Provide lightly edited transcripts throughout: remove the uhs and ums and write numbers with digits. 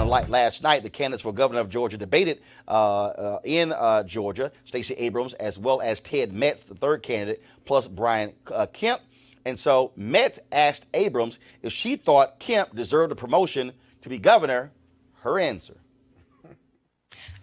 last night, the candidates for governor of Georgia debated in Georgia, Stacey Abrams as well as Ted Metz, the third candidate, plus Brian Kemp. And so Metz asked Abrams if she thought Kemp deserved a promotion to be governor. Her answer.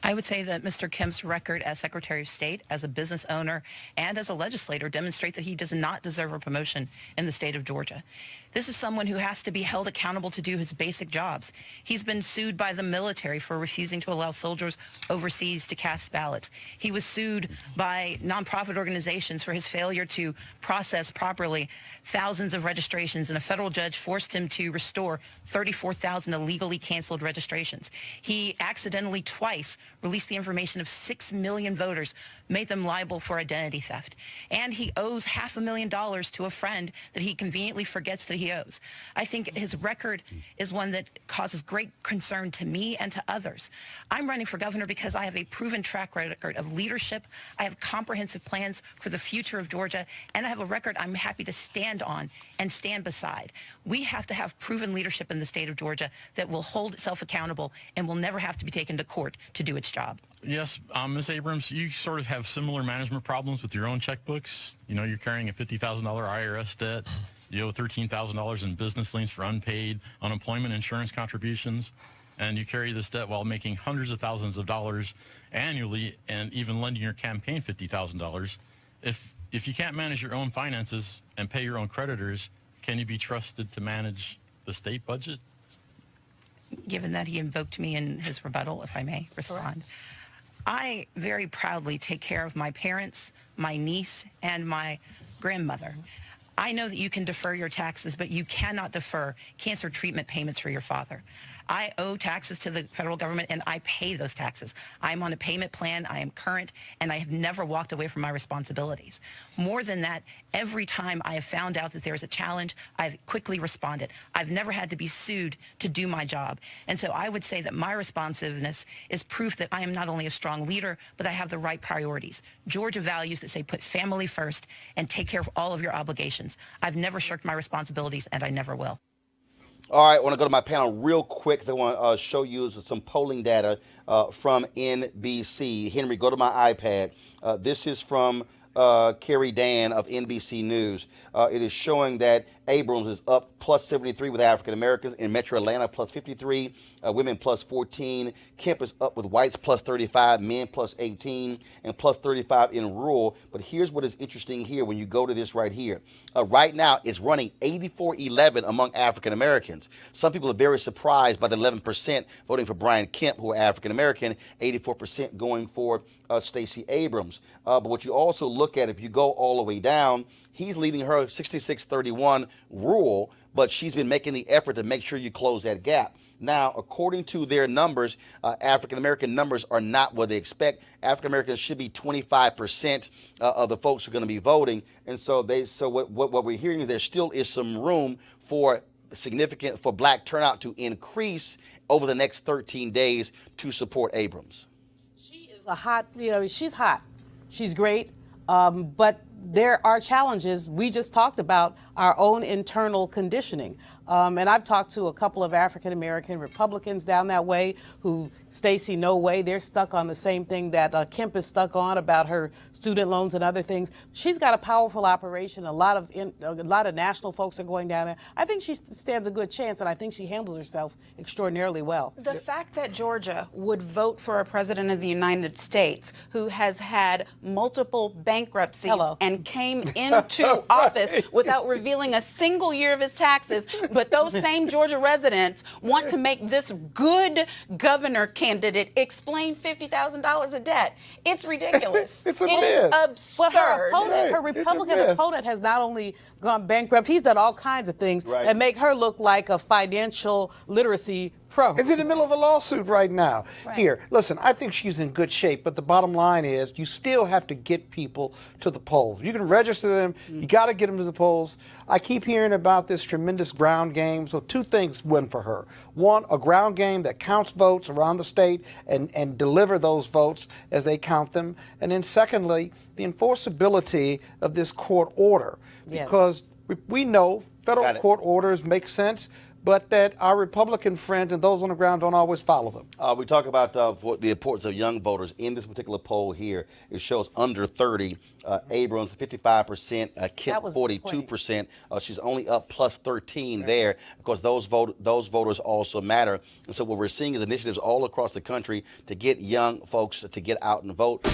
I would say that Mr. Kemp's record as Secretary of State, as a business owner, and as a legislator demonstrate that he does not deserve a promotion in the state of Georgia. This is someone who has to be held accountable to do his basic jobs. He's been sued by the military for refusing to allow soldiers overseas to cast ballots. He was sued by nonprofit organizations for his failure to process properly thousands of registrations, and a federal judge forced him to restore 34,000 illegally canceled registrations. He accidentally twice released the information of 6 million voters, made them liable for identity theft. And he owes $500,000 to a friend that he conveniently forgets that he owes. I think his record is one that causes great concern to me and to others. I'm running for governor because I have a proven track record of leadership. I have comprehensive plans for the future of Georgia, and I have a record I'm happy to stand on and stand beside. We have to have proven leadership in the state of Georgia that will hold itself accountable and will never have to be taken to court to do its job. Yes, Ms. Abrams, you sort of have similar management problems with your own checkbooks. You know, you're carrying a $50,000 IRS debt. You owe $13,000 in business liens for unpaid unemployment insurance contributions. And you carry this debt while making hundreds of thousands of dollars annually and even lending your campaign $50,000. If you can't manage your own finances and pay your own creditors, can you be trusted to manage the state budget? Given that he invoked me in his rebuttal, if I may respond. I very proudly take care of my parents, my niece, and my grandmother. I know that you can defer your taxes, but you cannot defer cancer treatment payments for your father. I owe taxes to the federal government, and I pay those taxes. I'm on a payment plan, I am current, and I have never walked away from my responsibilities. More than that, every time I have found out that there's a challenge, I've quickly responded. I've never had to be sued to do my job. And so I would say that my responsiveness is proof that I am not only a strong leader, but I have the right priorities. Georgia values that say put family first and take care of all of your obligations. I've never shirked my responsibilities, and I never will. All right, I want to go to my panel real quick. I want to show you some polling data from NBC. Henry, go to my iPad. This is from Carrie Dan of NBC News. It is showing that Abrams is up plus 73 with African Americans. In Metro Atlanta, plus 53. Women plus 14. Kemp is up with whites plus 35. Men plus 18. And plus 35 in rural. But here's what is interesting here when you go to this right here. Right now, it's running 84-11 among African Americans. Some people are very surprised by the 11% voting for Brian Kemp, who are African American. 84% going for Stacey Abrams. But what you also look at, if you go all the way down, he's leading her 66-31 rural, but she's been making the effort to make sure you close that gap. Now, according to their numbers, African-American numbers are not what they expect. African-Americans should be 25% of the folks who are going to be voting. And so what we're hearing is there still is some room for black turnout to increase over the next 13 days to support Abrams. She is a hot, she's hot. She's great. But there are challenges. We just talked about our own internal conditioning. And I've talked to a couple of African-American Republicans down that way who, Stacey, no way, they're stuck on the same thing that Kemp is stuck on about her student loans and other things. She's got a powerful operation. A lot of national folks are going down there. I think she stands a good chance, and I think she handles herself extraordinarily well. The fact that Georgia would vote for a president of the United States who has had multiple bankruptcies and came into office without revealing a single year of his taxes, but those same Georgia residents want to make this good governor candidate explain $50,000 of debt. It's ridiculous. It's a it myth. Is absurd. Well, her Republican opponent has not only gone bankrupt, he's done all kinds of things that make her look like a financial literacy pro. Is in the middle of a lawsuit right now. Here, listen, I think she's in good shape, but the bottom line is you still have to get people to the polls. You can register them, you got to get them to the polls. I keep hearing about this tremendous ground game, so two things win for her. One, a ground game that counts votes around the state and deliver those votes as they count them. And then secondly, the enforceability of this court order. Because we know federal court orders make sense, but that our Republican friends and those on the ground don't always follow them. We talk about what the importance of young voters. In this particular poll here, it shows under 30, Abrams 55%, Kemp 42%. She's only up plus 13 there. Of course, those voters also matter. And so what we're seeing is initiatives all across the country to get young folks to get out and vote.